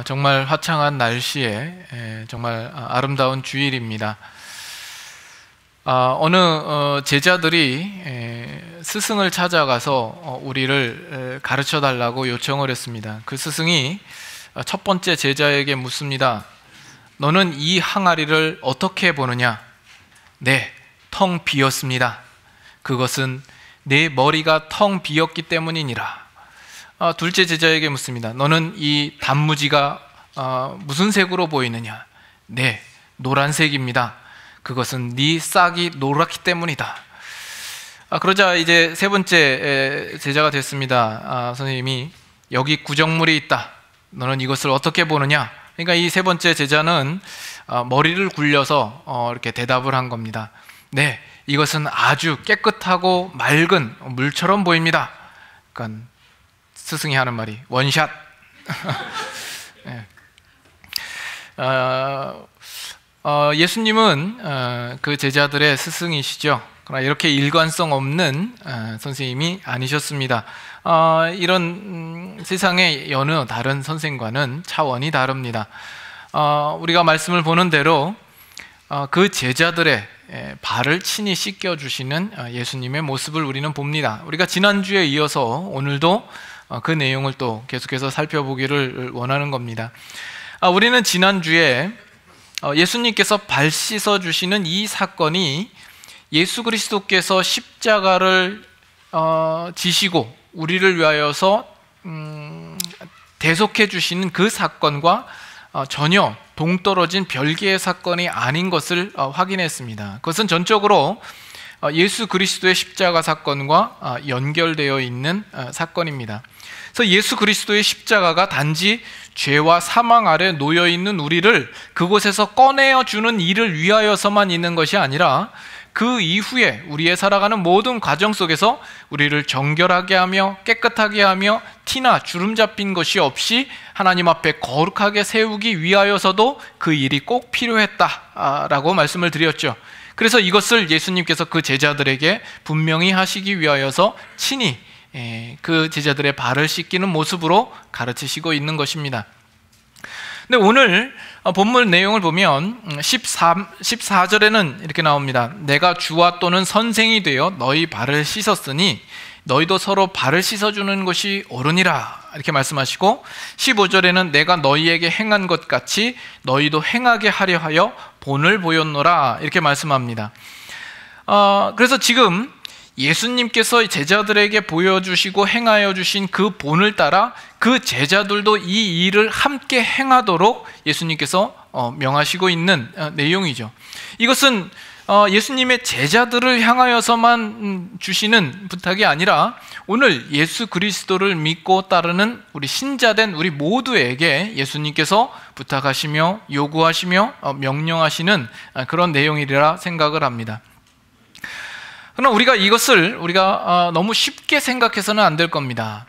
정말 화창한 날씨에 정말 아름다운 주일입니다. 어느 제자들이 스승을 찾아가서 우리를 가르쳐 달라고 요청을 했습니다. 그 스승이 첫 번째 제자에게 묻습니다. 너는 이 항아리를 어떻게 보느냐? 네, 텅 비었습니다. 그것은 내 머리가 텅 비었기 때문이니라. 둘째 제자에게 묻습니다. 너는 이 단무지가 무슨 색으로 보이느냐? 네, 노란색입니다. 그것은 네 싹이 노랗기 때문이다. 그러자 이제 세 번째 제자가 됐습니다. 선생님이 여기 구정물이 있다. 너는 이것을 어떻게 보느냐? 그러니까 이 세 번째 제자는 머리를 굴려서 이렇게 대답을 한 겁니다. 네, 이것은 아주 깨끗하고 맑은 물처럼 보입니다. 그러니까 스승이 하는 말이 원샷. 예수님은 그 제자들의 스승이시죠. 그러나 이렇게 일관성 없는 선생님이 아니셨습니다. 이런 세상의 여느 다른 선생과는 차원이 다릅니다. 우리가 말씀을 보는 대로 그 제자들의 발을 친히 씻겨주시는 예수님의 모습을 우리는 봅니다. 우리가 지난주에 이어서 오늘도 그 내용을 또 계속해서 살펴보기를 원하는 겁니다. 우리는 지난주에 예수님께서 발 씻어주시는 이 사건이 예수 그리스도께서 십자가를 지시고 우리를 위하여서 대속해 주시는 그 사건과 전혀 동떨어진 별개의 사건이 아닌 것을 확인했습니다. 그것은 전적으로 예수 그리스도의 십자가 사건과 연결되어 있는 사건입니다. 그래서 예수 그리스도의 십자가가 단지 죄와 사망 아래 놓여 있는 우리를 그곳에서 꺼내어 주는 일을 위하여서만 있는 것이 아니라 그 이후에 우리의 살아가는 모든 과정 속에서 우리를 정결하게 하며 깨끗하게 하며 티나 주름 잡힌 것이 없이 하나님 앞에 거룩하게 세우기 위하여서도 그 일이 꼭 필요했다라고 말씀을 드렸죠. 그래서 이것을 예수님께서 그 제자들에게 분명히 하시기 위하여서 친히 그 제자들의 발을 씻기는 모습으로 가르치시고 있는 것입니다. 근데 오늘 본문 내용을 보면 14절에는 이렇게 나옵니다. 내가 주와 또는 선생이 되어 너희 발을 씻었으니 너희도 서로 발을 씻어주는 것이 옳으니라 이렇게 말씀하시고 15절에는 내가 너희에게 행한 것 같이 너희도 행하게 하려 하여 본을 보였노라 이렇게 말씀합니다. 그래서 지금 예수님께서 제자들에게 보여주시고 행하여 주신 그 본을 따라 그 제자들도 이 일을 함께 행하도록 예수님께서 명하시고 있는 내용이죠. 이것은 예수님의 제자들을 향하여서만 주시는 부탁이 아니라 오늘 예수 그리스도를 믿고 따르는 우리 신자된 우리 모두에게 예수님께서 부탁하시며 요구하시며 명령하시는 그런 내용이라 생각을 합니다. 그러나 우리가 이것을 너무 쉽게 생각해서는 안 될 겁니다.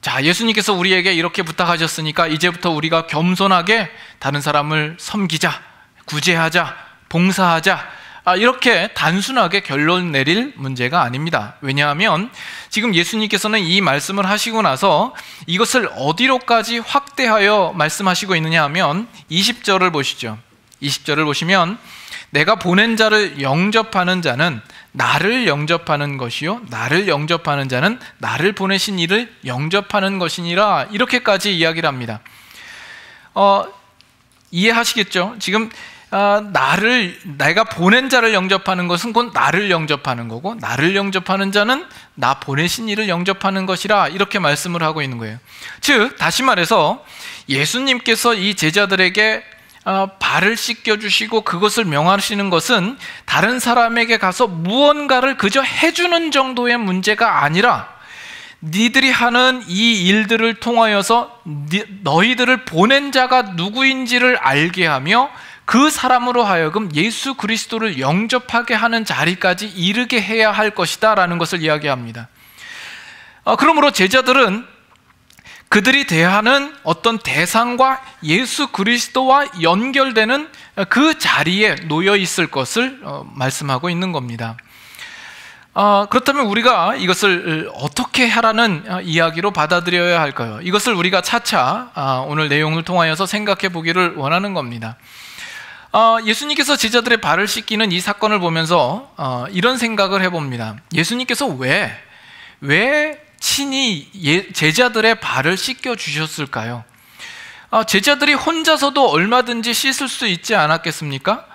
자, 예수님께서 우리에게 이렇게 부탁하셨으니까 이제부터 우리가 겸손하게 다른 사람을 섬기자, 구제하자, 봉사하자 이렇게 단순하게 결론 내릴 문제가 아닙니다. 왜냐하면 지금 예수님께서는 이 말씀을 하시고 나서 이것을 어디로까지 확대하여 말씀하시고 있느냐 하면 20절을 보시죠. 20절을 보시면 내가 보낸 자를 영접하는 자는 나를 영접하는 것이요 나를 영접하는 자는 나를 보내신 이를 영접하는 것이니라 이렇게까지 이야기를 합니다. 이해하시겠죠? 지금 내가 보낸 자를 영접하는 것은 곧 나를 영접하는 거고 나를 영접하는 자는 나 보내신 이를 영접하는 것이라 이렇게 말씀을 하고 있는 거예요. 즉 다시 말해서 예수님께서 이 제자들에게 발을 씻겨주시고 그것을 명하시는 것은 다른 사람에게 가서 무언가를 그저 해주는 정도의 문제가 아니라 니들이 하는 이 일들을 통하여서 너희들을 보낸 자가 누구인지를 알게 하며 그 사람으로 하여금 예수 그리스도를 영접하게 하는 자리까지 이르게 해야 할 것이다 라는 것을 이야기합니다. 그러므로 제자들은 그들이 대하는 어떤 대상과 예수 그리스도와 연결되는 그 자리에 놓여 있을 것을 말씀하고 있는 겁니다. 그렇다면 우리가 이것을 어떻게 하라는 이야기로 받아들여야 할까요? 이것을 우리가 차차 오늘 내용을 통하여서 생각해 보기를 원하는 겁니다. 예수님께서 제자들의 발을 씻기는 이 사건을 보면서 이런 생각을 해봅니다. 예수님께서 왜 친히 제자들의 발을 씻겨 주셨을까요? 제자들이 혼자서도 얼마든지 씻을 수 있지 않았겠습니까?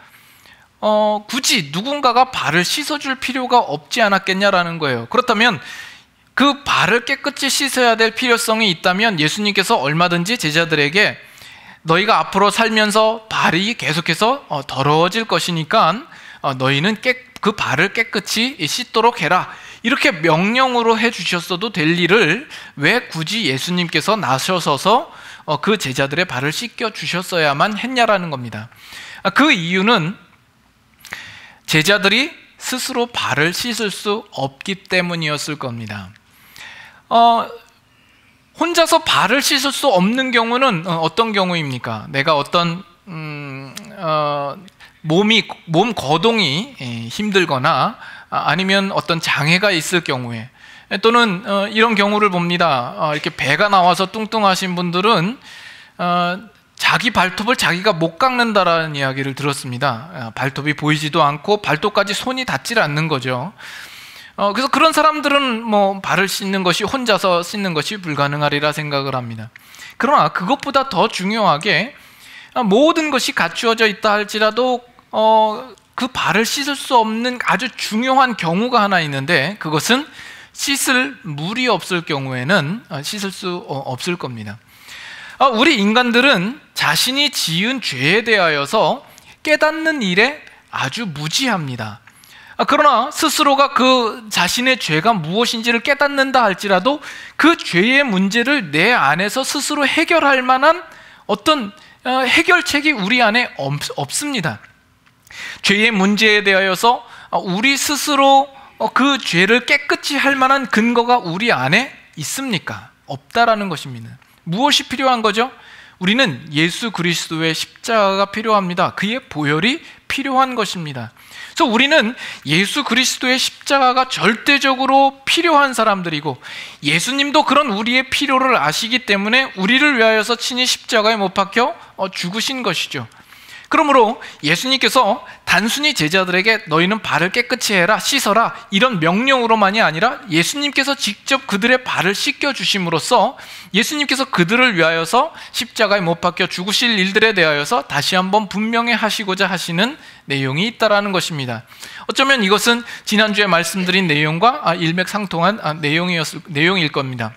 굳이 누군가가 발을 씻어줄 필요가 없지 않았겠냐라는 거예요. 그렇다면 그 발을 깨끗이 씻어야 될 필요성이 있다면 예수님께서 얼마든지 제자들에게 너희가 앞으로 살면서 발이 계속해서 더러워질 것이니까 너희는 그 발을 깨끗이 씻도록 해라, 이렇게 명령으로 해주셨어도 될 일을 왜 굳이 예수님께서 나서셔서 그 제자들의 발을 씻겨 주셨어야만 했냐라는 겁니다. 그 이유는 제자들이 스스로 발을 씻을 수 없기 때문이었을 겁니다. 혼자서 발을 씻을 수 없는 경우는 어떤 경우입니까? 내가 어떤 몸 거동이 힘들거나 아니면 어떤 장애가 있을 경우에, 또는 이런 경우를 봅니다. 이렇게 배가 나와서 뚱뚱하신 분들은 자기 발톱을 자기가 못 깎는다라는 이야기를 들었습니다. 발톱이 보이지도 않고 발톱까지 손이 닿질 않는 거죠. 그래서 그런 사람들은 뭐 발을 씻는 것이, 혼자서 씻는 것이 불가능하리라 생각을 합니다. 그러나 그것보다 더 중요하게 모든 것이 갖추어져 있다 할지라도 그 발을 씻을 수 없는 아주 중요한 경우가 하나 있는데, 그것은 씻을 물이 없을 경우에는 씻을 수 없을 겁니다. 우리 인간들은 자신이 지은 죄에 대하여서 깨닫는 일에 아주 무지합니다. 그러나 스스로가 그 자신의 죄가 무엇인지를 깨닫는다 할지라도 그 죄의 문제를 내 안에서 스스로 해결할 만한 어떤 해결책이 우리 안에 없습니다. 죄의 문제에 대하여서 우리 스스로 그 죄를 깨끗이 할 만한 근거가 우리 안에 있습니까? 없다라는 것입니다. 무엇이 필요한 거죠? 우리는 예수 그리스도의 십자가가 필요합니다. 그의 보혈이 필요한 것입니다. 그래서 우리는 예수 그리스도의 십자가가 절대적으로 필요한 사람들이고, 예수님도 그런 우리의 필요를 아시기 때문에 우리를 위하여서 친히 십자가에 못 박혀 죽으신 것이죠. 그러므로 예수님께서 단순히 제자들에게 너희는 발을 깨끗이 해라, 씻어라, 이런 명령으로만이 아니라 예수님께서 직접 그들의 발을 씻겨 주심으로써 예수님께서 그들을 위하여서 십자가에 못 박혀 죽으실 일들에 대하여서 다시 한번 분명히 하시고자 하시는 내용이 있다라는 것입니다. 어쩌면 이것은 지난주에 말씀드린 내용과 일맥상통한 내용일 겁니다.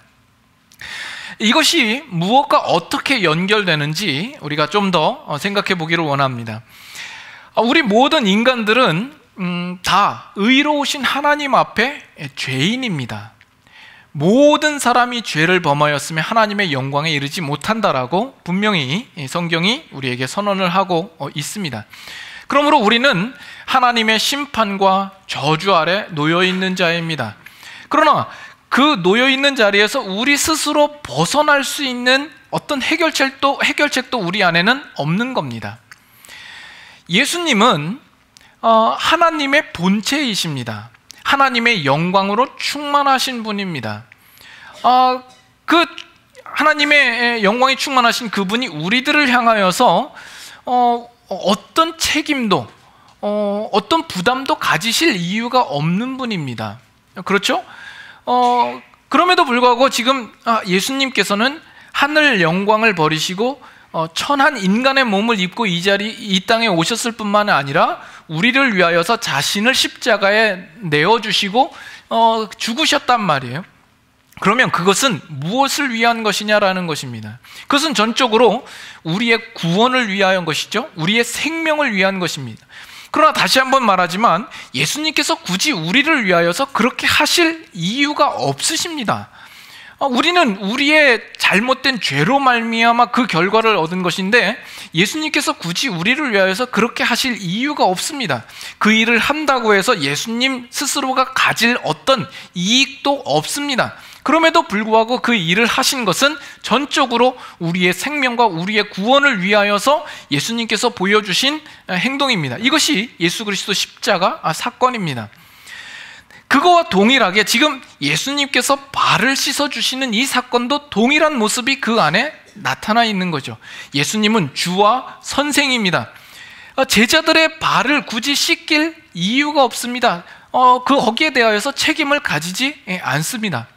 이것이 무엇과 어떻게 연결되는지 우리가 좀 더 생각해 보기를 원합니다. 우리 모든 인간들은 다 의로우신 하나님 앞에 죄인입니다. 모든 사람이 죄를 범하였으면 하나님의 영광에 이르지 못한다라고 분명히 성경이 우리에게 선언을 하고 있습니다. 그러므로 우리는 하나님의 심판과 저주 아래 놓여 있는 자입니다. 그러나 그 놓여있는 자리에서 우리 스스로 벗어날 수 있는 어떤 해결책도 우리 안에는 없는 겁니다. 예수님은 하나님의 본체이십니다. 하나님의 영광으로 충만하신 분입니다. 그 하나님의 영광이 충만하신 그분이 우리들을 향하여서 어떤 책임도 어떤 부담도 가지실 이유가 없는 분입니다. 그렇죠? 그럼에도 불구하고 지금 예수님께서는 하늘 영광을 버리시고 천한 인간의 몸을 입고 이 땅에 오셨을 뿐만 아니라 우리를 위하여서 자신을 십자가에 내어주시고 죽으셨단 말이에요. 그러면 그것은 무엇을 위한 것이냐라는 것입니다. 그것은 전적으로 우리의 구원을 위한 것이죠. 우리의 생명을 위한 것입니다. 그러나 다시 한번 말하지만 예수님께서 굳이 우리를 위하여서 그렇게 하실 이유가 없으십니다. 우리는 우리의 잘못된 죄로 말미암아 그 결과를 얻은 것인데 예수님께서 굳이 우리를 위하여서 그렇게 하실 이유가 없습니다. 그 일을 한다고 해서 예수님 스스로가 가질 어떤 이익도 없습니다. 그럼에도 불구하고 그 일을 하신 것은 전적으로 우리의 생명과 우리의 구원을 위하여서 예수님께서 보여주신 행동입니다. 이것이 예수 그리스도 십자가 사건입니다. 그거와 동일하게 지금 예수님께서 발을 씻어주시는 이 사건도 동일한 모습이 그 안에 나타나 있는 거죠. 예수님은 주와 선생입니다. 제자들의 발을 굳이 씻길 이유가 없습니다. 거기에 대하여서 책임을 가지지 않습니다.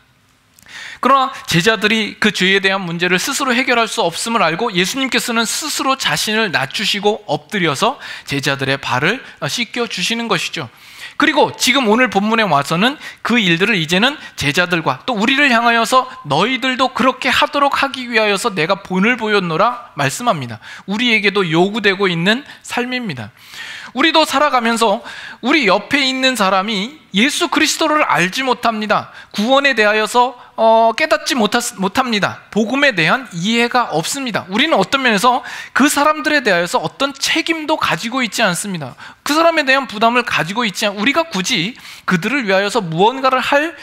그러나 제자들이 그 죄에 대한 문제를 스스로 해결할 수 없음을 알고 예수님께서는 스스로 자신을 낮추시고 엎드려서 제자들의 발을 씻겨주시는 것이죠. 그리고 지금 오늘 본문에 와서는 그 일들을 이제는 제자들과 또 우리를 향하여서 너희들도 그렇게 하도록 하기 위하여서 내가 본을 보였노라 말씀합니다. 우리에게도 요구되고 있는 삶입니다. 우리도 살아가면서 우리 옆에 있는 사람이 예수 그리스도를 알지 못합니다. 구원에 대하여서 깨닫지 못합니다. 복음에 대한 이해가 없습니다. 우리는 어떤 면에서 그 사람들에 대하여서 어떤 책임도 가지고 있지 않습니다. 그 사람에 대한 부담을 가지고 있지 않, 우리가 굳이 그들을 위하여서 무언가를 할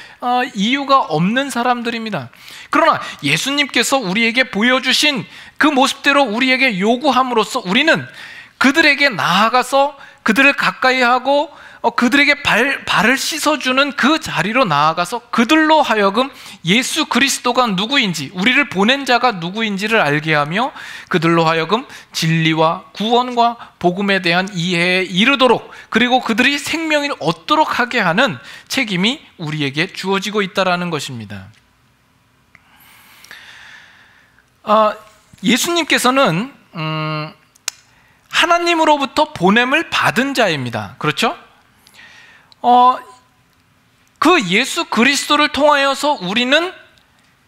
이유가 없는 사람들입니다. 그러나 예수님께서 우리에게 보여주신 그 모습대로 우리에게 요구함으로써 우리는 그들에게 나아가서 그들을 가까이 하고 그들에게 발을 씻어주는 그 자리로 나아가서 그들로 하여금 예수 그리스도가 누구인지, 우리를 보낸 자가 누구인지를 알게 하며 그들로 하여금 진리와 구원과 복음에 대한 이해에 이르도록, 그리고 그들이 생명을 얻도록 하게 하는 책임이 우리에게 주어지고 있다는 것입니다. 예수님께서는 하나님으로부터 보냄을 받은 자입니다. 그렇죠? 그 예수 그리스도를 통하여서 우리는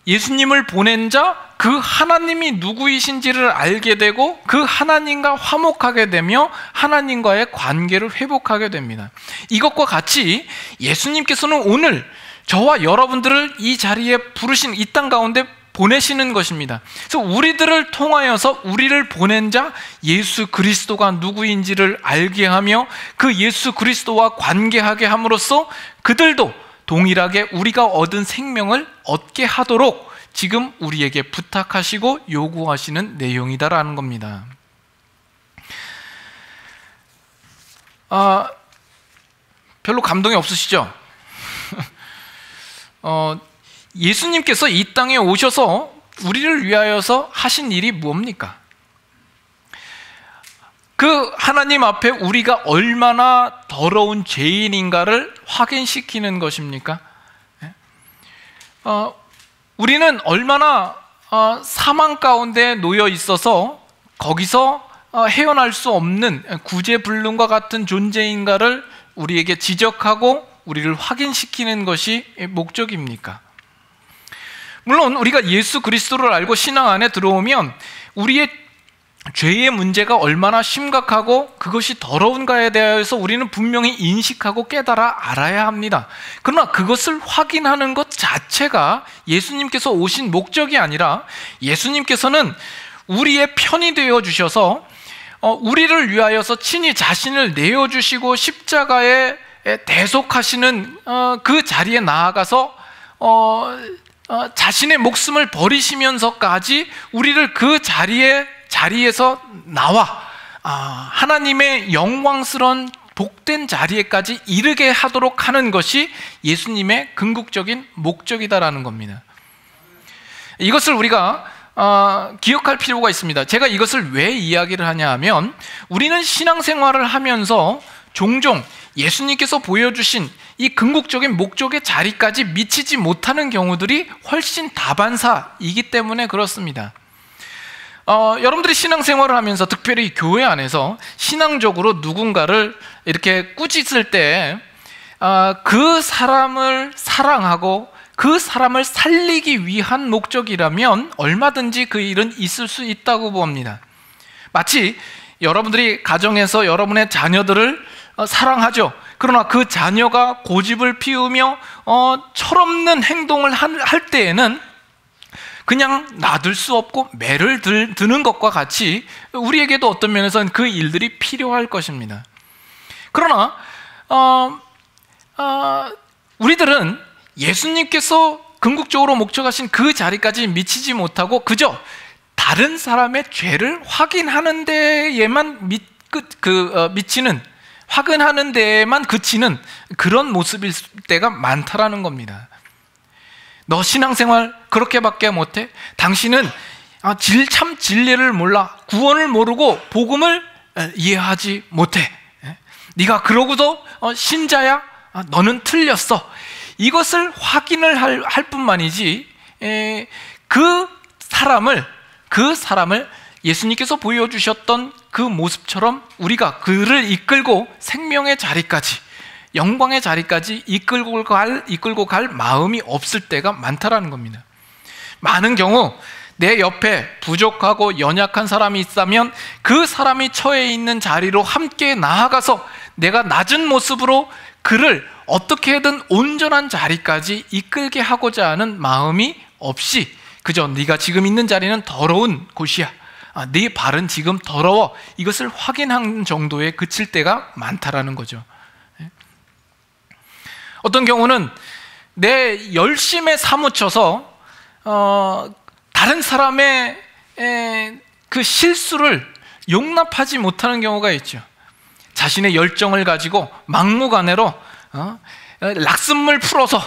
예수님을 보낸 자, 그 하나님이 누구이신지를 알게 되고 그 하나님과 화목하게 되며 하나님과의 관계를 회복하게 됩니다. 이것과 같이 예수님께서는 오늘 저와 여러분들을 이 자리에 부르신, 이 땅 가운데 보내시는 것입니다. 그래서 우리들을 통하여서 우리를 보낸 자 예수 그리스도가 누구인지를 알게 하며 그 예수 그리스도와 관계하게 함으로써 그들도 동일하게 우리가 얻은 생명을 얻게 하도록 지금 우리에게 부탁하시고 요구하시는 내용이다라는 겁니다. 별로 감동이 없으시죠? 예수님께서 이 땅에 오셔서 우리를 위하여서 하신 일이 뭡니까? 그 하나님 앞에 우리가 얼마나 더러운 죄인인가를 확인시키는 것입니까? 우리는 얼마나 사망 가운데 놓여 있어서 거기서 헤어날 수 없는 구제불능과 같은 존재인가를 우리에게 지적하고 우리를 확인시키는 것이 목적입니까? 물론 우리가 예수 그리스도를 알고 신앙 안에 들어오면 우리의 죄의 문제가 얼마나 심각하고 그것이 더러운가에 대해서 우리는 분명히 인식하고 깨달아 알아야 합니다. 그러나 그것을 확인하는 것 자체가 예수님께서 오신 목적이 아니라 예수님께서는 우리의 편이 되어 주셔서 우리를 위하여서 친히 자신을 내어주시고 십자가에 대속하시는 그 자리에 나아가서 자신의 목숨을 버리시면서까지 우리를 그 자리에서 나와 하나님의 영광스러운 복된 자리에까지 이르게 하도록 하는 것이 예수님의 궁극적인 목적이다라는 겁니다. 이것을 우리가 기억할 필요가 있습니다. 제가 이것을 왜 이야기를 하냐 하면 우리는 신앙생활을 하면서 종종 예수님께서 보여주신 이 궁극적인 목적의 자리까지 미치지 못하는 경우들이 훨씬 다반사이기 때문에 그렇습니다. 여러분들이 신앙생활을 하면서 특별히 교회 안에서 신앙적으로 누군가를 이렇게 꾸짖을 때 그 사람을 사랑하고 그 사람을 살리기 위한 목적이라면 얼마든지 그 일은 있을 수 있다고 봅니다. 마치 여러분들이 가정에서 여러분의 자녀들을 사랑하죠. 그러나 그 자녀가 고집을 피우며 철없는 행동을 할 때에는 그냥 놔둘 수 없고 매를 드는 것과 같이 우리에게도 어떤 면에서는 그 일들이 필요할 것입니다. 그러나 우리들은 예수님께서 궁극적으로 목적하신 그 자리까지 미치지 못하고 그저 다른 사람의 죄를 확인하는 데에만 미치는 화근하는 데에만 그치는 그런 모습일 때가 많다라는 겁니다. 너 신앙생활 그렇게밖에 못해? 당신은 참 진리를 몰라, 구원을 모르고 복음을 이해하지 못해. 네가 그러고도 신자야? 너는 틀렸어. 이것을 확인을 할 뿐만이지, 그 사람을 예수님께서 보여주셨던 그 모습처럼 우리가 그를 이끌고 생명의 자리까지, 영광의 자리까지 이끌고 갈 마음이 없을 때가 많다라는 겁니다. 많은 경우 내 옆에 부족하고 연약한 사람이 있다면 그 사람이 처해 있는 자리로 함께 나아가서 내가 낮은 모습으로 그를 어떻게든 온전한 자리까지 이끌게 하고자 하는 마음이 없이 그저 네가 지금 있는 자리는 더러운 곳이야, 네 발은 지금 더러워, 이것을 확인한 정도에 그칠 때가 많다라는 거죠. 어떤 경우는 내 열심에 사무쳐서 다른 사람의 그 실수를 용납하지 못하는 경우가 있죠. 자신의 열정을 가지고 막무가내로 락슨물 풀어서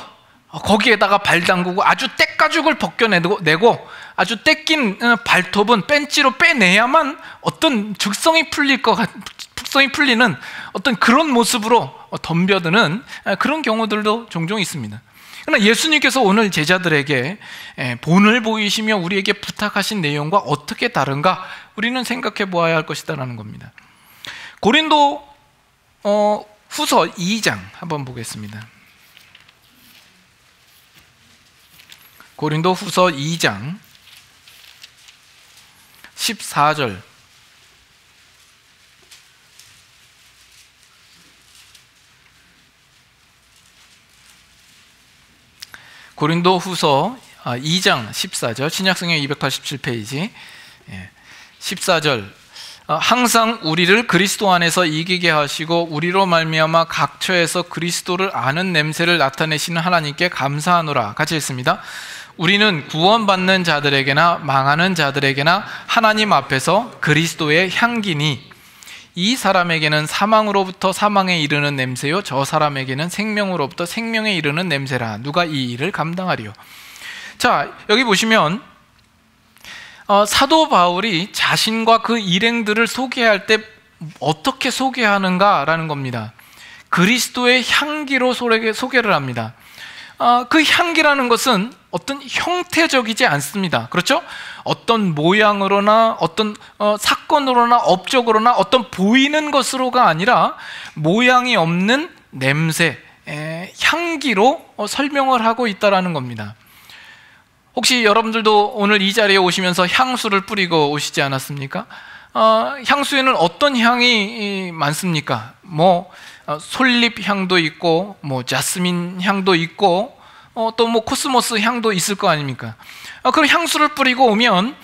거기에다가 발 담그고 아주 때가죽을 벗겨내고 아주 떼낀 발톱은 벤치로 빼내야만 어떤 적성이 풀리는 어떤 그런 모습으로 덤벼드는 그런 경우들도 종종 있습니다. 그러나 예수님께서 오늘 제자들에게 본을 보이시며 우리에게 부탁하신 내용과 어떻게 다른가 우리는 생각해 보아야 할 것이다라는 겁니다. 고린도 후서 2장 한번 보겠습니다. 고린도 후서 2장 14절. 고린도 후서 2장 14절, 신약성경 287페이지 14절. 항상 우리를 그리스도 안에서 이기게 하시고 우리로 말미암아 각처에서 그리스도를 아는 냄새를 나타내시는 하나님께 감사하노라. 같이 읽습니다. 우리는 구원받는 자들에게나 망하는 자들에게나 하나님 앞에서 그리스도의 향기니 이 사람에게는 사망으로부터 사망에 이르는 냄새요 저 사람에게는 생명으로부터 생명에 이르는 냄새라. 누가 이 일을 감당하리요? 자, 여기 보시면 사도 바울이 자신과 그 일행들을 소개할 때 어떻게 소개하는가라는 겁니다. 그리스도의 향기로 소개를 합니다. 그 향기라는 것은 어떤 형태적이지 않습니다. 그렇죠? 어떤 모양으로나 어떤 사건으로나 업적으로나 어떤 보이는 것으로가 아니라 모양이 없는 냄새, 향기로 설명을 하고 있다는 겁니다. 혹시 여러분들도 오늘 이 자리에 오시면서 향수를 뿌리고 오시지 않았습니까? 향수에는 어떤 향이 많습니까? 솔잎 향도 있고, 자스민 향도 있고, 또 코스모스 향도 있을 거 아닙니까? 그럼 향수를 뿌리고 오면,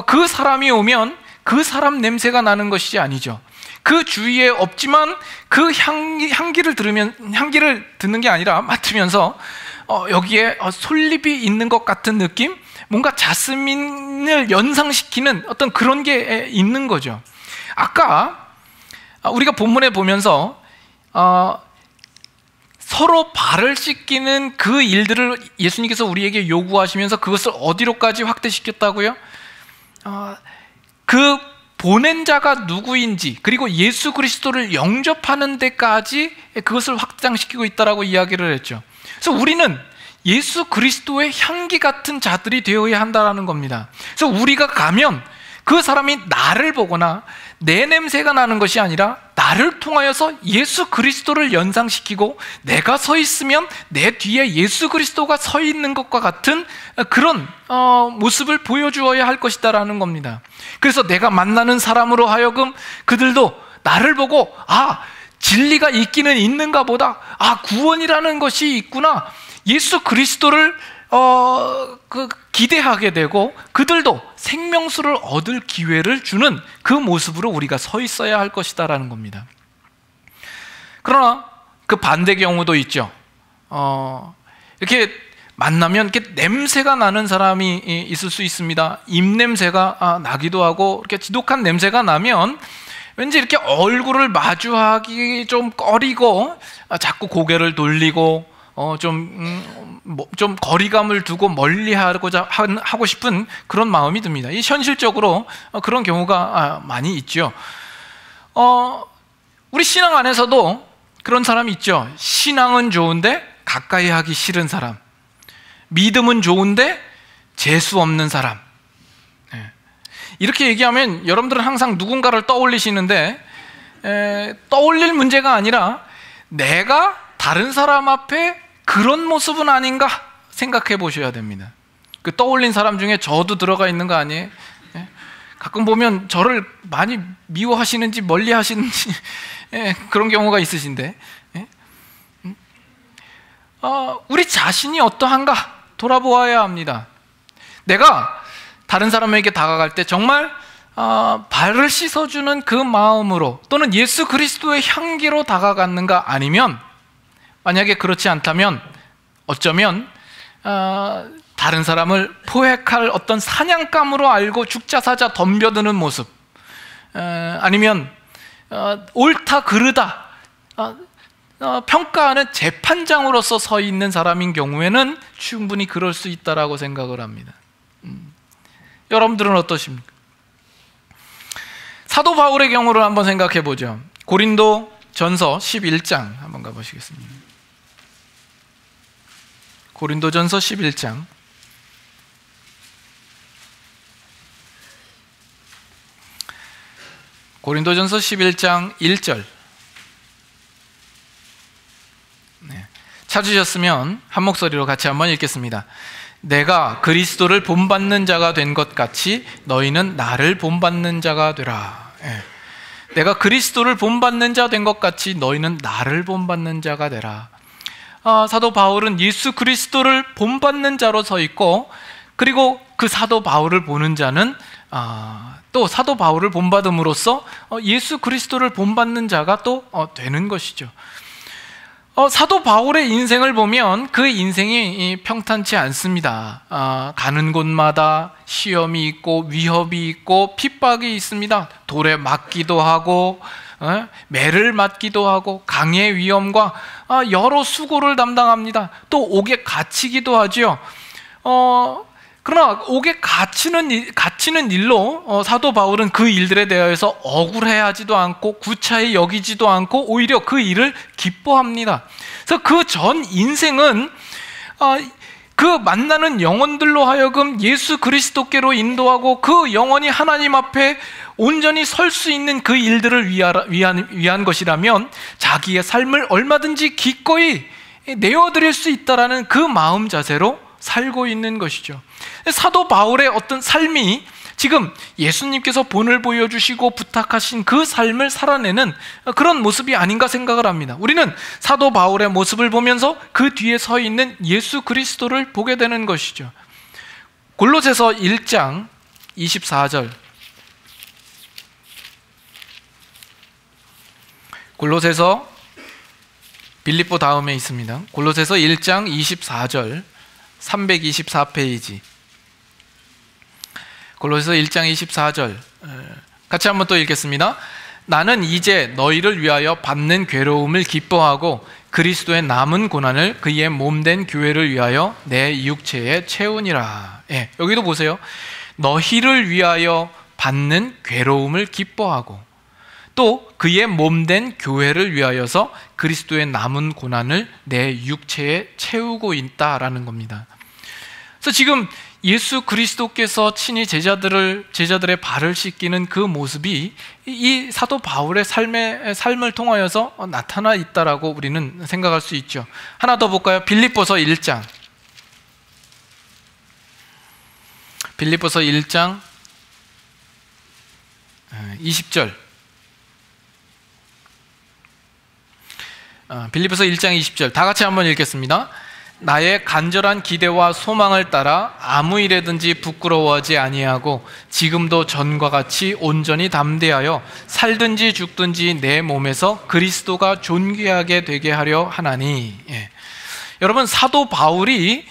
그 사람이 오면 그 사람 냄새가 나는 것이 아니죠. 그 주위에 없지만 그 향기를 듣는 게 아니라 맡으면서 여기에 솔잎이 있는 것 같은 느낌? 뭔가 자스민을 연상시키는 어떤 그런 게 있는 거죠. 아까 우리가 본문에 보면서 서로 발을 씻기는 그 일들을 예수님께서 우리에게 요구하시면서 그것을 어디로까지 확대시켰다고요? 그 보낸 자가 누구인지, 그리고 예수 그리스도를 영접하는 데까지 그것을 확장시키고 있다라고 이야기를 했죠. 그래서 우리는 예수 그리스도의 향기 같은 자들이 되어야 한다는 겁니다. 그래서 우리가 가면 그 사람이 나를 보거나 내 냄새가 나는 것이 아니라 나를 통하여서 예수 그리스도를 연상시키고 내가 서 있으면 내 뒤에 예수 그리스도가 서 있는 것과 같은 그런 모습을 보여주어야 할 것이다라는 겁니다. 그래서 내가 만나는 사람으로 하여금 그들도 나를 보고 진리가 있기는 있는가 보다, 구원이라는 것이 있구나, 예수 그리스도를 기대하게 되고 그들도 생명수를 얻을 기회를 주는 그 모습으로 우리가 서 있어야 할 것이다라는 겁니다. 그러나 그 반대 경우도 있죠. 이렇게 만나면 이렇게 냄새가 나는 사람이 있을 수 있습니다. 입냄새가 나기도 하고, 이렇게 지독한 냄새가 나면 왠지 이렇게 얼굴을 마주하기 좀 꺼리고 자꾸 고개를 돌리고 좀 거리감을 두고 하고 싶은 그런 마음이 듭니다. 이 현실적으로 그런 경우가 많이 있죠. 우리 신앙 안에서도 그런 사람이 있죠. 신앙은 좋은데 가까이 하기 싫은 사람, 믿음은 좋은데 재수 없는 사람. 이렇게 얘기하면 여러분들은 항상 누군가를 떠올리시는데 떠올릴 문제가 아니라 내가 다른 사람 앞에 그런 모습은 아닌가 생각해 보셔야 됩니다. 그 떠올린 사람 중에 저도 들어가 있는 거 아니에요? 가끔 보면 저를 많이 미워하시는지 멀리 하시는지 그런 경우가 있으신데, 우리 자신이 어떠한가 돌아보아야 합니다. 내가 다른 사람에게 다가갈 때 정말 발을 씻어주는 그 마음으로 또는 예수 그리스도의 향기로 다가갔는가, 아니면 만약에 그렇지 않다면 어쩌면 다른 사람을 포획할 어떤 사냥감으로 알고 죽자 사자 덤벼드는 모습, 아니면 옳다 그르다 평가하는 재판장으로서 서 있는 사람인 경우에는 충분히 그럴 수 있다라고 생각을 합니다. 여러분들은 어떠십니까? 사도 바울의 경우를 한번 생각해 보죠. 고린도 전서 11장 한번 가보시겠습니다. 고린도 전서 11장 고린도전서 11장 1절 찾으셨으면 한 목소리로 같이 한번 읽겠습니다. 내가 그리스도를 본받는 자가 된 것 같이 너희는 나를 본받는 자가 되라. 내가 그리스도를 본받는 자 된 것 같이 너희는 나를 본받는 자가 되라. 사도 바울은 예수 그리스도를 본받는 자로 서 있고, 그리고 그 사도 바울을 보는 자는 또 사도 바울을 본받음으로써 예수 그리스도를 본받는 자가 또 되는 것이죠. 사도 바울의 인생을 보면 그 인생이 평탄치 않습니다. 가는 곳마다 시험이 있고 위협이 있고 핍박이 있습니다. 돌에 맞기도 하고 매를 맞기도 하고 강의 위험과 여러 수고를 담당합니다. 또 옥에 갇히기도 하지요. 그러나 옥에 갇히는 일로 사도 바울은 그 일들에 대해서 억울해하지도 않고 구차히 여기지도 않고 오히려 그 일을 기뻐합니다. 그래서 그 전 인생은 그 만나는 영혼들로 하여금 예수 그리스도께로 인도하고 그 영혼이 하나님 앞에 온전히 설 수 있는 그 일들을 위한 것이라면 자기의 삶을 얼마든지 기꺼이 내어드릴 수 있다라는 그 마음 자세로 살고 있는 것이죠. 사도 바울의 어떤 삶이 지금 예수님께서 본을 보여주시고 부탁하신 그 삶을 살아내는 그런 모습이 아닌가 생각을 합니다. 우리는 사도 바울의 모습을 보면서 그 뒤에 서 있는 예수 그리스도를 보게 되는 것이죠. 골로새서 1장 24절, 골로새서 빌립보 다음에 있습니다. 골로새서 1장 24절 324페이지, 골로새서 1장 24절 같이 한번 또 읽겠습니다. 나는 이제 너희를 위하여 받는 괴로움을 기뻐하고 그리스도의 남은 고난을 그의 몸된 교회를 위하여 내 육체에 채우니라. 여기도 보세요. 너희를 위하여 받는 괴로움을 기뻐하고 또 그의 몸된 교회를 위하여서 그리스도의 남은 고난을 내 육체에 채우고 있다라는 겁니다. 그래서 지금 예수 그리스도께서 친히 제자들의 발을 씻기는 그 모습이 이 사도 바울의 삶을 통하여서 나타나 있다라고 우리는 생각할 수 있죠. 하나 더 볼까요? 빌립보서 1장 20절. 빌립보서 1장 20절 다 같이 한번 읽겠습니다. 나의 간절한 기대와 소망을 따라 아무 일에든지 부끄러워하지 아니하고 지금도 전과 같이 온전히 담대하여 살든지 죽든지 내 몸에서 그리스도가 존귀하게 되게 하려 하나니. 여러분, 사도 바울이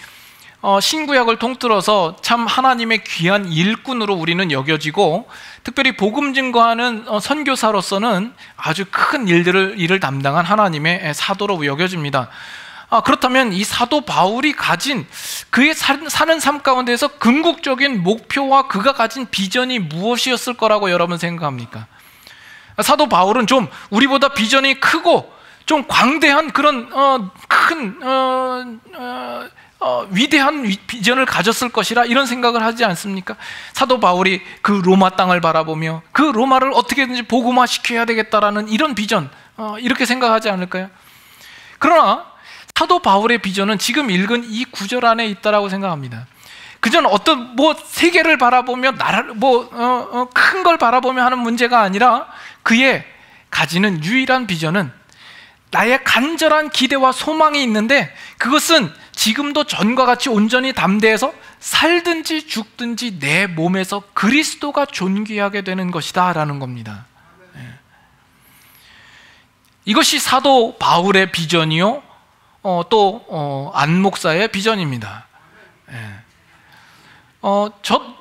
신구약을 통틀어서 참 하나님의 귀한 일꾼으로 우리는 여겨지고, 특별히 복음 증거하는 선교사로서는 아주 큰 일을 담당한 하나님의 사도로 여겨집니다. 그렇다면 이 사도 바울이 가진 그의 사는 삶 가운데서 궁극적인 목표와 그가 가진 비전이 무엇이었을 거라고 여러분 생각합니까? 사도 바울은 좀 우리보다 비전이 크고 좀 광대한 그런 위대한 비전을 가졌을 것이라 이런 생각을 하지 않습니까? 사도 바울이 그 로마 땅을 바라보며 그 로마를 어떻게든지 복음화시켜야 되겠다라는 이런 비전, 이렇게 생각하지 않을까요? 그러나 사도 바울의 비전은 지금 읽은 이 구절 안에 있다라고 생각합니다. 그전 어떤 세계를 바라보며 큰 걸 바라보며 하는 문제가 아니라 그의 가지는 유일한 비전은 나의 간절한 기대와 소망이 있는데, 그것은 지금도 전과 같이 온전히 담대해서 살든지 죽든지 내 몸에서 그리스도가 존귀하게 되는 것이다 라는 겁니다. 이것이 사도 바울의 비전이요, 또 안 목사의 비전입니다.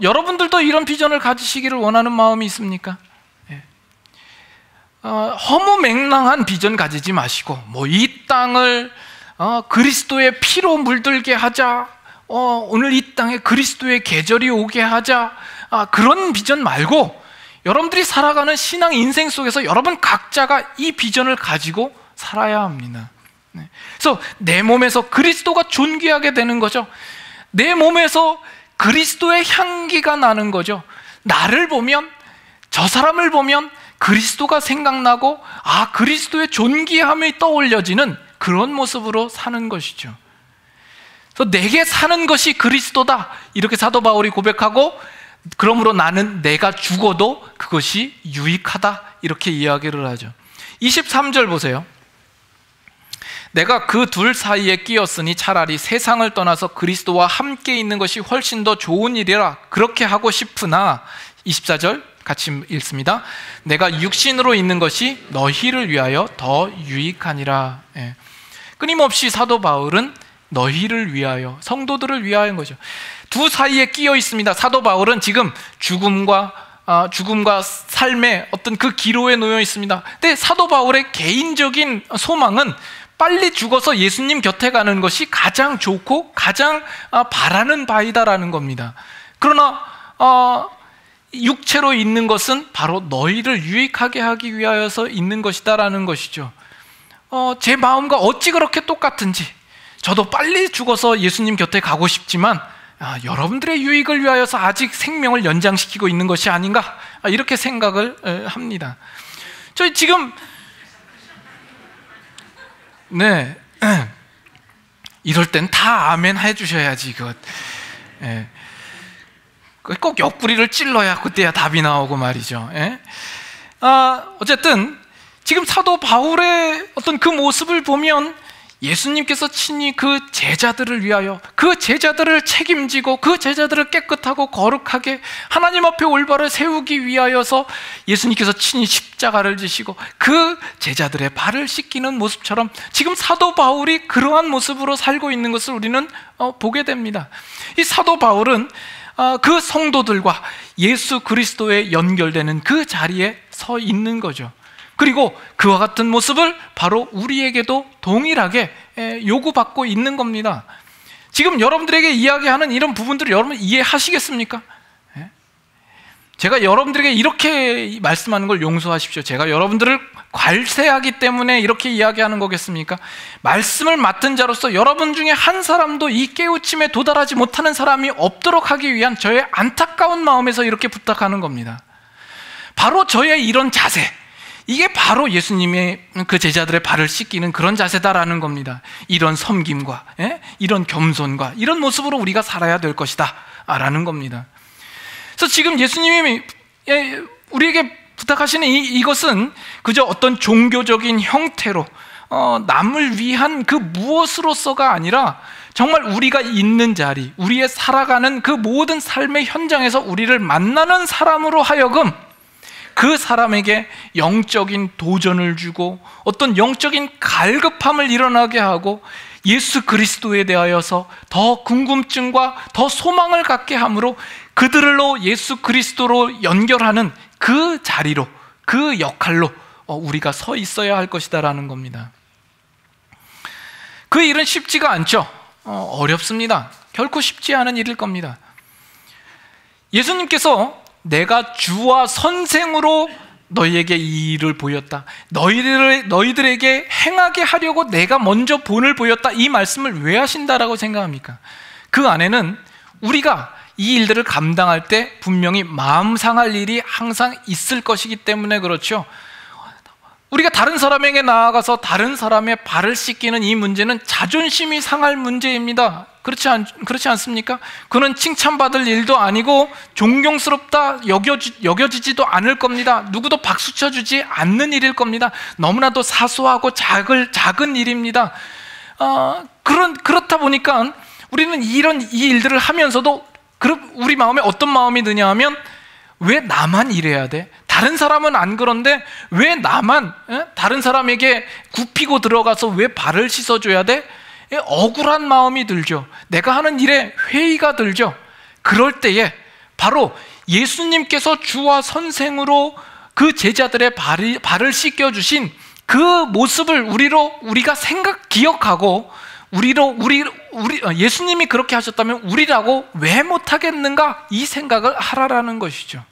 여러분들도 이런 비전을 가지시기를 원하는 마음이 있습니까? 허무맹랑한 비전 가지지 마시고 이 땅을 그리스도의 피로 물들게 하자, 오늘 이 땅에 그리스도의 계절이 오게 하자, 그런 비전 말고 여러분들이 살아가는 신앙 인생 속에서 여러분 각자가 이 비전을 가지고 살아야 합니다. 그래서 내 몸에서 그리스도가 존귀하게 되는 거죠. 내 몸에서 그리스도의 향기가 나는 거죠. 나를 보면, 저 사람을 보면 그리스도가 생각나고 그리스도의 존귀함이 떠올려지는 그런 모습으로 사는 것이죠. 그래서 내게 사는 것이 그리스도다, 이렇게 사도 바울이 고백하고, 그러므로 나는 내가 죽어도 그것이 유익하다, 이렇게 이야기를 하죠. 23절 보세요. 내가 그 둘 사이에 끼었으니 차라리 세상을 떠나서 그리스도와 함께 있는 것이 훨씬 더 좋은 일이라 그렇게 하고 싶으나, 24절 같이 읽습니다. 내가 육신으로 있는 것이 너희를 위하여 더 유익하니라. 끊임없이 사도 바울은 너희를 위하여, 성도들을 위하여인 거죠. 두 사이에 끼어 있습니다. 사도 바울은 지금 죽음과 삶의 어떤 그 기로에 놓여 있습니다. 근데 사도 바울의 개인적인 소망은 빨리 죽어서 예수님 곁에 가는 것이 가장 좋고 가장 바라는 바이다라는 겁니다. 그러나 육체로 있는 것은 바로 너희를 유익하게 하기 위하여서 있는 것이다라는 것이죠. 제 마음과 어찌 그렇게 똑같은지, 저도 빨리 죽어서 예수님 곁에 가고 싶지만 여러분들의 유익을 위하여서 아직 생명을 연장시키고 있는 것이 아닌가, 이렇게 생각을 합니다. 저희 지금 이럴 땐 다 아멘 해주셔야지. 꼭 옆구리를 찔러야 그때야 답이 나오고 말이죠. 어쨌든 지금 사도 바울의 어떤 그 모습을 보면 예수님께서 친히 그 제자들을 위하여, 그 제자들을 책임지고 그 제자들을 깨끗하고 거룩하게 하나님 앞에 올바로 세우기 위하여서 예수님께서 친히 십자가를 지시고 그 제자들의 발을 씻기는 모습처럼 지금 사도 바울이 그러한 모습으로 살고 있는 것을 우리는 보게 됩니다. 이 사도 바울은 그 성도들과 예수 그리스도에 연결되는 그 자리에 서 있는 거죠. 그리고 그와 같은 모습을 바로 우리에게도 동일하게 요구받고 있는 겁니다. 지금 여러분들에게 이야기하는 이런 부분들을 여러분 이해하시겠습니까? 제가 여러분들에게 이렇게 말씀하는 걸 용서하십시오. 제가 여러분들을 괄세하기 때문에 이렇게 이야기하는 거겠습니까? 말씀을 맡은 자로서 여러분 중에 한 사람도 이 깨우침에 도달하지 못하는 사람이 없도록 하기 위한 저의 안타까운 마음에서 이렇게 부탁하는 겁니다. 바로 저의 이런 자세, 이게 바로 예수님의 그 제자들의 발을 씻기는 그런 자세다라는 겁니다. 이런 섬김과 이런 겸손과 이런 모습으로 우리가 살아야 될 것이다 라는 겁니다. 그래서 지금 예수님이 우리에게 부탁하시는 이것은 그저 어떤 종교적인 형태로 남을 위한 그 무엇으로서가 아니라 정말 우리가 있는 자리, 우리의 살아가는 그 모든 삶의 현장에서 우리를 만나는 사람으로 하여금 그 사람에게 영적인 도전을 주고 어떤 영적인 갈급함을 일어나게 하고 예수 그리스도에 대하여서 더 궁금증과 더 소망을 갖게 함으로 그들로 예수 그리스도로 연결하는 그 자리로, 그 역할로 우리가 서 있어야 할 것이다라는 겁니다. 그 일은 쉽지가 않죠. 어렵습니다. 결코 쉽지 않은 일일 겁니다. 예수님께서 내가 주와 선생으로 너희에게 이 일을 보였다, 너희들에게 행하게 하려고 내가 먼저 본을 보였다, 이 말씀을 왜 하신다라고 생각합니까? 그 안에는 우리가 이 일들을 감당할 때 분명히 마음 상할 일이 항상 있을 것이기 때문에 그렇죠. 우리가 다른 사람에게 나아가서 다른 사람의 발을 씻기는 이 문제는 자존심이 상할 문제입니다. 그렇지 않습니까? 그는 칭찬받을 일도 아니고 존경스럽다 여겨지지도 않을 겁니다. 누구도 박수 쳐주지 않는 일일 겁니다. 너무나도 사소하고 작은 일입니다. 그렇다 보니까 우리는 이 일들을 하면서도 우리 마음에 어떤 마음이 드냐 하면, 왜 나만 이래야 돼? 다른 사람은 안 그런데 왜 나만 다른 사람에게 굽히고 들어가서 왜 발을 씻어줘야 돼? 억울한 마음이 들죠. 내가 하는 일에 회의가 들죠. 그럴 때에 바로 예수님께서 주와 선생으로 그 제자들의 발을 씻겨주신 그 모습을 우리가 기억하고 예수님이 그렇게 하셨다면 우리라고 왜 못하겠는가, 이 생각을 하라라는 것이죠.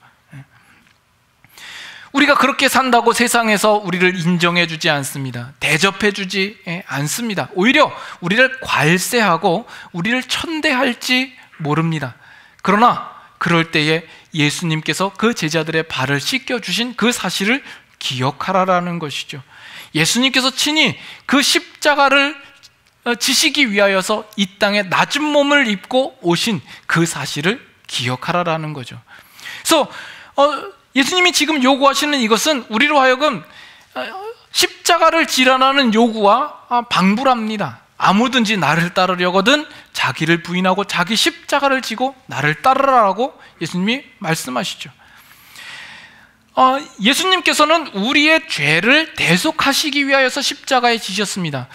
우리가 그렇게 산다고 세상에서 우리를 인정해주지 않습니다. 대접해주지 않습니다. 오히려 우리를 괄세하고 우리를 천대할지 모릅니다. 그러나 그럴 때에 예수님께서 그 제자들의 발을 씻겨주신 그 사실을 기억하라라는 것이죠. 예수님께서 친히 그 십자가를 지시기 위하여서 이 땅에 낮은 몸을 입고 오신 그 사실을 기억하라라는 거죠. 그래서 예수님이 지금 요구하시는 이것은 우리로 하여금 십자가를 지라라는 요구와 방불합니다. 아무든지 나를 따르려거든 자기를 부인하고 자기 십자가를 지고 나를 따르라라고 예수님이 말씀하시죠. 예수님께서는 우리의 죄를 대속하시기 위하여서 십자가에 지셨습니다.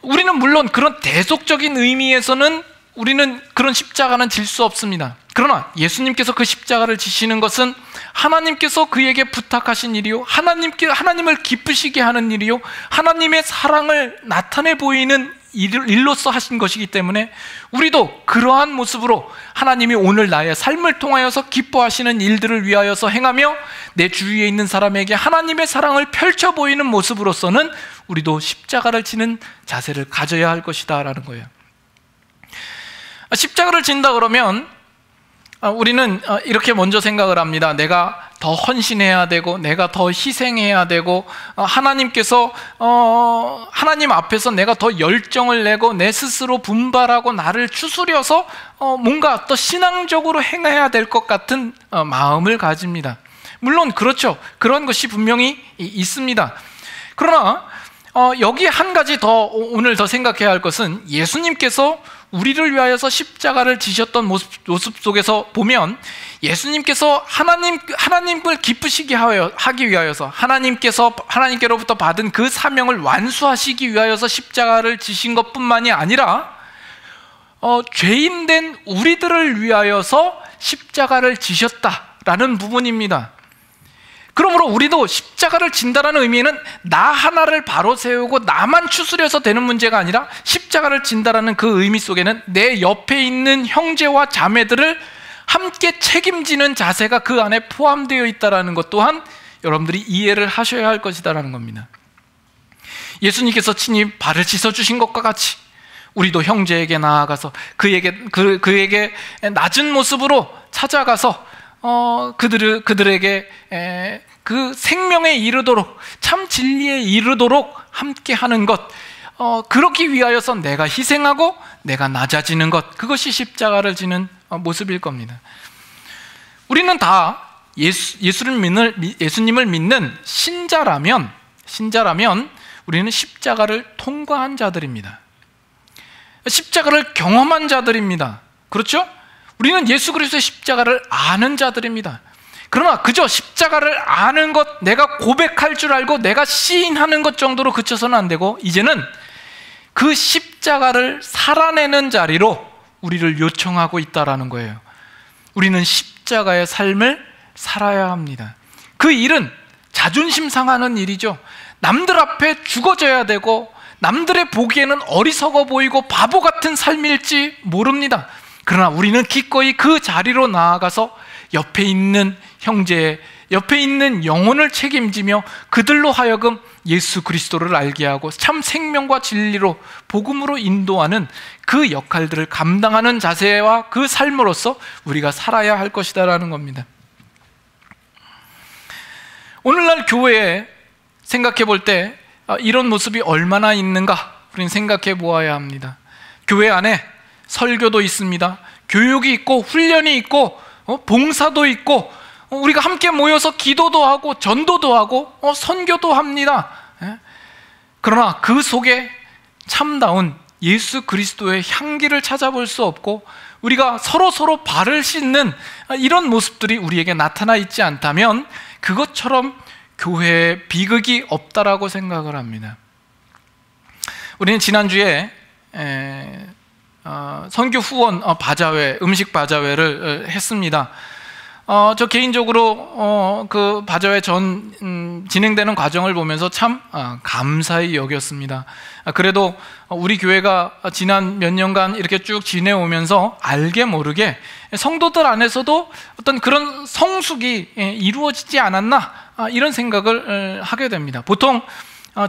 우리는 물론 그런 대속적인 의미에서는 우리는 그런 십자가는 질 수 없습니다. 그러나 예수님께서 그 십자가를 지시는 것은 하나님께서 그에게 부탁하신 일이요, 하나님을 기쁘시게 하는 일이요, 하나님의 사랑을 나타내 보이는 일로서 하신 것이기 때문에 우리도 그러한 모습으로 하나님이 오늘 나의 삶을 통하여서 기뻐하시는 일들을 위하여서 행하며 내 주위에 있는 사람에게 하나님의 사랑을 펼쳐 보이는 모습으로서는 우리도 십자가를 지는 자세를 가져야 할 것이다 라는 거예요. 십자가를 진다 그러면 우리는 이렇게 먼저 생각을 합니다. 내가 더 헌신해야 되고 내가 더 희생해야 되고 하나님 앞에서 내가 더 열정을 내고 내 스스로 분발하고 나를 추스려서 뭔가 더 신앙적으로 행해야 될 것 같은 마음을 가집니다. 물론 그렇죠. 그런 것이 분명히 있습니다. 그러나 여기 한 가지 더 오늘 더 생각해야 할 것은, 예수님께서 우리를 위하여서 십자가를 지셨던 모습 속에서 보면 예수님께서 하나님을 기쁘시게 하기 위하여서 하나님께로부터 받은 그 사명을 완수하시기 위하여서 십자가를 지신 것뿐만이 아니라 죄인된 우리들을 위하여서 십자가를 지셨다라는 부분입니다. 그러므로 우리도 십자가를 진다라는 의미는 나 하나를 바로 세우고 나만 추스려서 되는 문제가 아니라, 십자가를 진다라는 그 의미 속에는 내 옆에 있는 형제와 자매들을 함께 책임지는 자세가 그 안에 포함되어 있다는 것 또한 여러분들이 이해를 하셔야 할 것이다라는 겁니다. 예수님께서 친히 발을 씻어주신 것과 같이 우리도 형제에게 나아가서 그에게 낮은 모습으로 찾아가서 그들에게 그 생명에 이르도록, 참 진리에 이르도록 함께 하는 것, 그렇기 위하여서 내가 희생하고 내가 낮아지는 것, 그것이 십자가를 지는 모습일 겁니다. 우리는 다 예수님을 믿는 신자라면 우리는 십자가를 통과한 자들입니다. 십자가를 경험한 자들입니다. 그렇죠? 우리는 예수 그리스도의 십자가를 아는 자들입니다. 그러나 그저 십자가를 아는 것, 내가 고백할 줄 알고 내가 시인하는 것 정도로 그쳐서는 안 되고, 이제는 그 십자가를 살아내는 자리로 우리를 요청하고 있다라는 거예요. 우리는 십자가의 삶을 살아야 합니다. 그 일은 자존심 상하는 일이죠. 남들 앞에 죽어져야 되고 남들의 보기에는 어리석어 보이고 바보 같은 삶일지 모릅니다. 그러나 우리는 기꺼이 그 자리로 나아가서 옆에 있는 형제, 옆에 있는 영혼을 책임지며 그들로 하여금 예수 그리스도를 알게 하고 참 생명과 진리로 복음으로 인도하는 그 역할들을 감당하는 자세와 그 삶으로서 우리가 살아야 할 것이다라는 겁니다. 오늘날 교회에 생각해 볼 때 이런 모습이 얼마나 있는가 우리는 생각해 보아야 합니다. 교회 안에 설교도 있습니다. 교육이 있고 훈련이 있고 봉사도 있고 우리가 함께 모여서 기도도 하고 전도도 하고 선교도 합니다. 그러나 그 속에 참다운 예수 그리스도의 향기를 찾아볼 수 없고 우리가 서로 발을 씻는 이런 모습들이 우리에게 나타나 있지 않다면 그것처럼 교회에 비극이 없다라고 생각을 합니다. 우리는 지난주에 선교 후원 바자회, 음식 바자회를 했습니다. 저 개인적으로 그 바자회 진행되는 과정을 보면서 참 감사히 여겼습니다. 그래도 우리 교회가 지난 몇 년간 이렇게 쭉 지내오면서 알게 모르게 성도들 안에서도 어떤 그런 성숙이 이루어지지 않았나 이런 생각을 하게 됩니다. 보통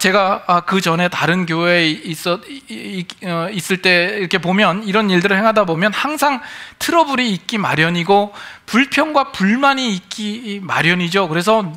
제가 그 전에 다른 교회에 있을 때 이렇게 보면 이런 일들을 행하다 보면 항상 트러블이 있기 마련이고 불평과 불만이 있기 마련이죠. 그래서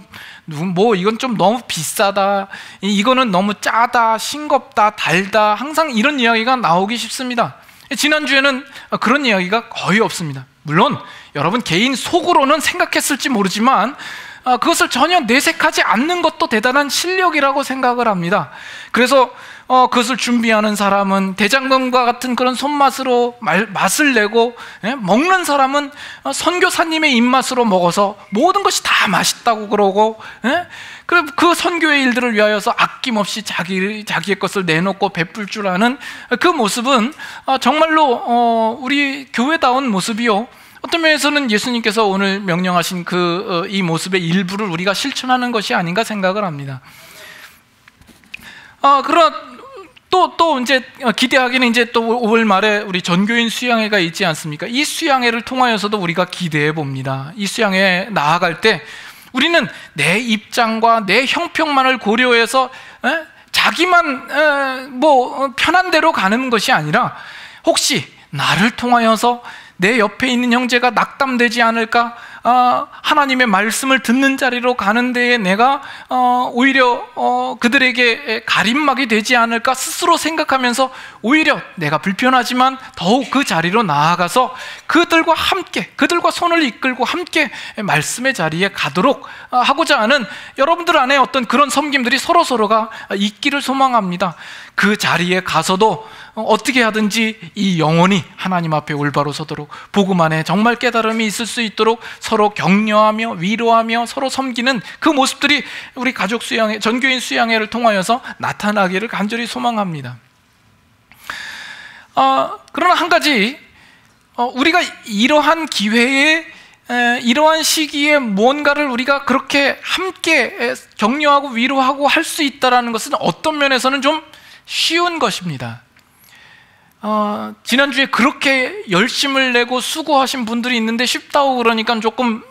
뭐 이건 좀 너무 비싸다, 이거는 너무 짜다, 싱겁다, 달다, 항상 이런 이야기가 나오기 쉽습니다. 지난주에는 그런 이야기가 거의 없습니다. 물론 여러분 개인 속으로는 생각했을지 모르지만 그것을 전혀 내색하지 않는 것도 대단한 실력이라고 생각을 합니다. 그래서 그것을 준비하는 사람은 대장금과 같은 그런 손맛으로 맛을 내고, 먹는 사람은 선교사님의 입맛으로 먹어서 모든 것이 다 맛있다고 그러고, 그 선교의 일들을 위하여서 아낌없이 자기의 것을 내놓고 베풀 줄 아는 그 모습은 정말로 우리 교회다운 모습이요, 어떤 면에서는 예수님께서 오늘 명령하신 이 모습의 일부를 우리가 실천하는 것이 아닌가 생각을 합니다. 그러나 또 이제 기대하기는 이제 또 5월 말에 우리 전교인 수양회가 있지 않습니까? 이 수양회를 통하여서도 우리가 기대해 봅니다. 이 수양회에 나아갈 때 우리는 내 입장과 내 형평만을 고려해서 자기만 뭐 편한 대로 가는 것이 아니라 혹시 나를 통하여서 내 옆에 있는 형제가 낙담되지 않을까? 하나님의 말씀을 듣는 자리로 가는 데에 내가 오히려 그들에게 가림막이 되지 않을까 스스로 생각하면서 오히려 내가 불편하지만 더욱 그 자리로 나아가서 그들과 함께, 그들과 손을 이끌고 함께 말씀의 자리에 가도록 하고자 하는 여러분들 안에 어떤 그런 섬김들이 서로가 있기를 소망합니다. 그 자리에 가서도 어떻게 하든지 이 영혼이 하나님 앞에 올바로 서도록, 복음 안에 정말 깨달음이 있을 수 있도록 서로 격려하며 위로하며 서로 섬기는 그 모습들이 우리 가족 수양회, 전교인 수양회를 통하여서 나타나기를 간절히 소망합니다. 그러나 한 가지, 우리가 이러한 기회에, 이러한 시기에 무언가를 우리가 그렇게 함께 격려하고 위로하고 할 수 있다는 것은 어떤 면에서는 좀 쉬운 것입니다. 지난주에 그렇게 열심을 내고 수고하신 분들이 있는데 쉽다고 그러니까 조금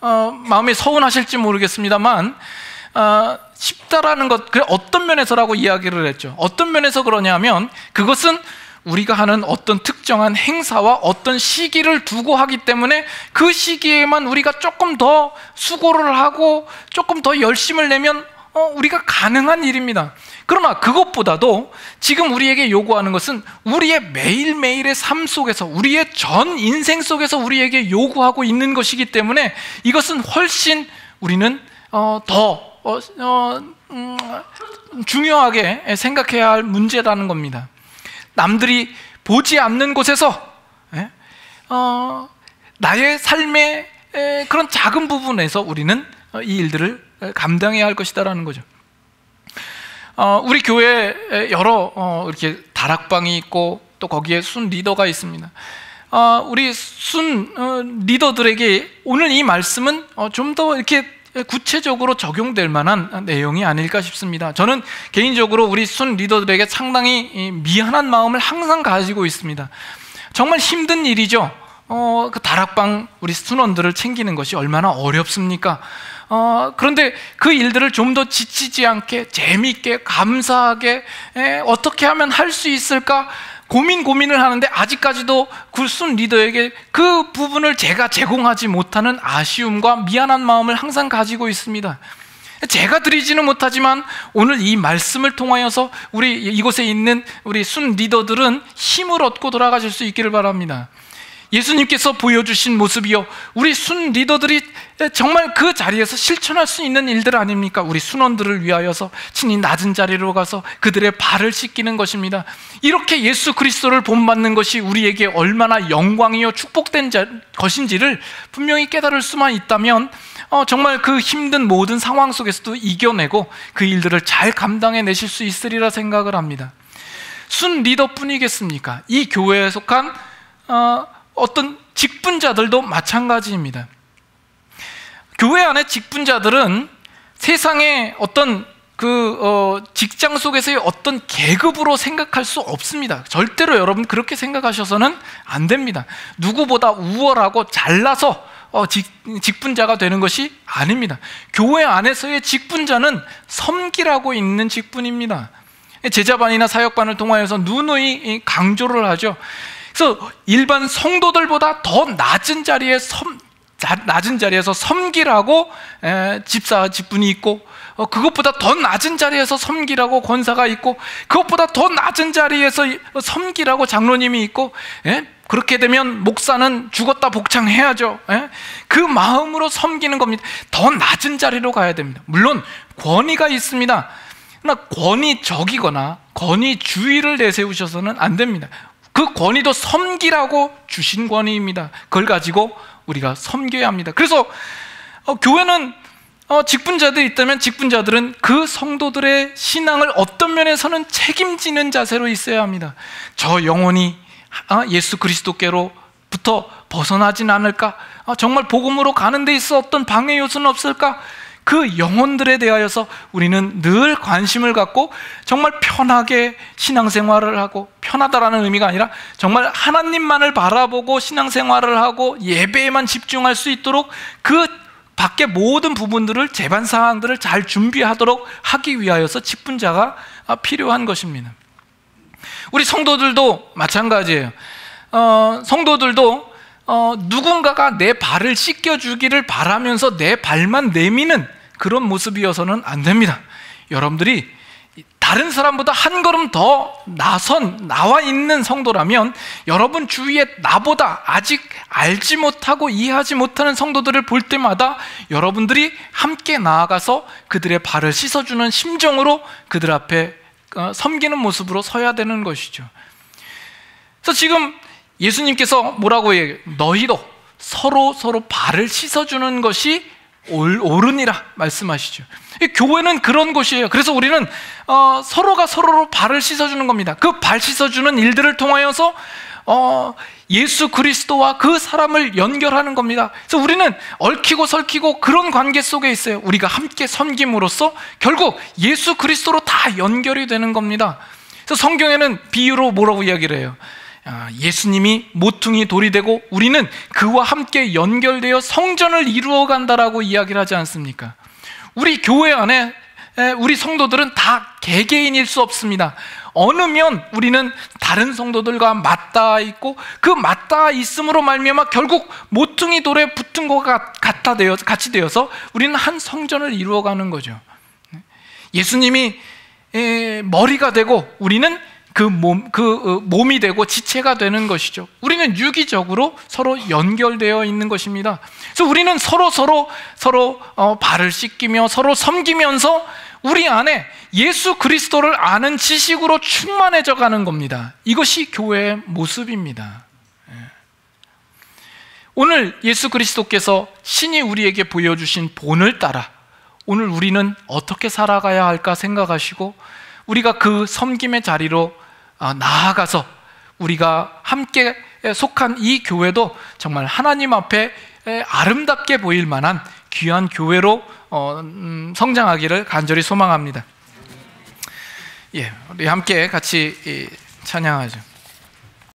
마음이 서운하실지 모르겠습니다만, 쉽다라는 것, 어떤 면에서라고 이야기를 했죠. 어떤 면에서 그러냐면 그것은 우리가 하는 어떤 특정한 행사와 어떤 시기를 두고 하기 때문에 그 시기에만 우리가 조금 더 수고를 하고 조금 더 열심을 내면 우리가 가능한 일입니다. 그러나 그것보다도 지금 우리에게 요구하는 것은 우리의 매일매일의 삶 속에서, 우리의 전 인생 속에서 우리에게 요구하고 있는 것이기 때문에 이것은 훨씬 우리는 더 중요하게 생각해야 할 문제라는 겁니다. 남들이 보지 않는 곳에서 나의 삶의 그런 작은 부분에서 우리는 이 일들을 감당해야 할 것이다라는 거죠. 우리 교회에 여러 이렇게 다락방이 있고 또 거기에 순 리더가 있습니다. 우리 순 리더들에게 오늘 이 말씀은 좀 더 이렇게 구체적으로 적용될 만한 내용이 아닐까 싶습니다. 저는 개인적으로 우리 순 리더들에게 상당히 미안한 마음을 항상 가지고 있습니다. 정말 힘든 일이죠. 그 다락방 우리 순원들을 챙기는 것이 얼마나 어렵습니까? 그런데 그 일들을 좀 더 지치지 않게 재미있게 감사하게 어떻게 하면 할 수 있을까 고민을 하는데 아직까지도 그 순 리더에게 그 부분을 제가 제공하지 못하는 아쉬움과 미안한 마음을 항상 가지고 있습니다. 제가 드리지는 못하지만 오늘 이 말씀을 통하여서 우리 이곳에 있는 우리 순 리더들은 힘을 얻고 돌아가실 수 있기를 바랍니다. 예수님께서 보여주신 모습이요, 우리 순 리더들이 정말 그 자리에서 실천할 수 있는 일들 아닙니까? 우리 순원들을 위하여서 친히 낮은 자리로 가서 그들의 발을 씻기는 것입니다. 이렇게 예수 그리스도를 본받는 것이 우리에게 얼마나 영광이요 축복된 것인지를 분명히 깨달을 수만 있다면 정말 그 힘든 모든 상황 속에서도 이겨내고 그 일들을 잘 감당해내실 수 있으리라 생각을 합니다. 순 리더뿐이겠습니까? 이 교회에 속한 어떤 직분자들도 마찬가지입니다. 교회 안에 직분자들은 세상의 어떤 직장 속에서의 어떤 계급으로 생각할 수 없습니다. 절대로 여러분 그렇게 생각하셔서는 안 됩니다. 누구보다 우월하고 잘나서 직분자가 되는 것이 아닙니다. 교회 안에서의 직분자는 섬기라고 있는 직분입니다. 제자반이나 사역반을 통하여서 누누이 강조를 하죠. 그래서 일반 성도들보다 더 낮은 자리에서 섬기라고 집사 직분이 있고, 그것보다 더 낮은 자리에서 섬기라고 권사가 있고, 그것보다 더 낮은 자리에서 섬기라고 장로님이 있고, 그렇게 되면 목사는 죽었다 복창해야죠. 그 마음으로 섬기는 겁니다. 더 낮은 자리로 가야 됩니다. 물론 권위가 있습니다. 그러나 권위적이거나 권위주의를 내세우셔서는 안 됩니다. 그 권위도 섬기라고 주신 권위입니다. 그걸 가지고 우리가 섬겨야 합니다. 그래서 교회는 직분자들이 있다면 직분자들은 그 성도들의 신앙을 어떤 면에서는 책임지는 자세로 있어야 합니다. 저 영혼이 예수 그리스도께로부터 벗어나진 않을까? 정말 복음으로 가는 데 있어 어떤 방해 요소는 없을까? 그 영혼들에 대하여서 우리는 늘 관심을 갖고 정말 편하게 신앙생활을 하고, 편하다라는 의미가 아니라 정말 하나님만을 바라보고 신앙생활을 하고 예배에만 집중할 수 있도록 그 밖에 모든 부분들을, 제반사항들을 잘 준비하도록 하기 위하여서 직분자가 필요한 것입니다. 우리 성도들도 마찬가지예요. 성도들도 누군가가 내 발을 씻겨주기를 바라면서 내 발만 내미는 그런 모습이어서는 안 됩니다. 여러분들이 다른 사람보다 한 걸음 더 나와 있는 성도라면 여러분 주위에 나보다 아직 알지 못하고 이해하지 못하는 성도들을 볼 때마다 여러분들이 함께 나아가서 그들의 발을 씻어주는 심정으로 그들 앞에 섬기는 모습으로 서야 되는 것이죠. 그래서 지금 예수님께서 뭐라고 얘기해요? 너희도 서로 발을 씻어주는 것이 옳으니라 말씀하시죠. 교회는 그런 곳이에요. 그래서 우리는 서로가 서로로 발을 씻어주는 겁니다. 그 발 씻어주는 일들을 통하여서 예수 그리스도와 그 사람을 연결하는 겁니다. 그래서 우리는 얽히고 설키고 그런 관계 속에 있어요. 우리가 함께 섬김으로써 결국 예수 그리스도로 다 연결이 되는 겁니다. 그래서 성경에는 비유로 뭐라고 이야기를 해요? 예수님이 모퉁이 돌이 되고 우리는 그와 함께 연결되어 성전을 이루어 간다라고 이야기를 하지 않습니까? 우리 교회 안에 우리 성도들은 다 개개인일 수 없습니다. 어느 면 우리는 다른 성도들과 맞닿아 있고 그 맞닿아 있음으로 말미암아 결국 모퉁이 돌에 붙은 것과 같이 되어서 우리는 한 성전을 이루어가는 거죠. 예수님이 머리가 되고 우리는 그 몸이 되고 지체가 되는 것이죠. 우리는 유기적으로 서로 연결되어 있는 것입니다. 그래서 우리는 서로 발을 씻기며 서로 섬기면서 우리 안에 예수 그리스도를 아는 지식으로 충만해져 가는 겁니다. 이것이 교회의 모습입니다. 오늘 예수 그리스도께서 신이 우리에게 보여주신 본을 따라 오늘 우리는 어떻게 살아가야 할까 생각하시고 우리가 그 섬김의 자리로 나아가서 우리가 함께 속한 이 교회도 정말 하나님 앞에 아름답게 보일 만한 귀한 교회로 성장하기를 간절히 소망합니다. 예, 우리 함께 같이 찬양하죠.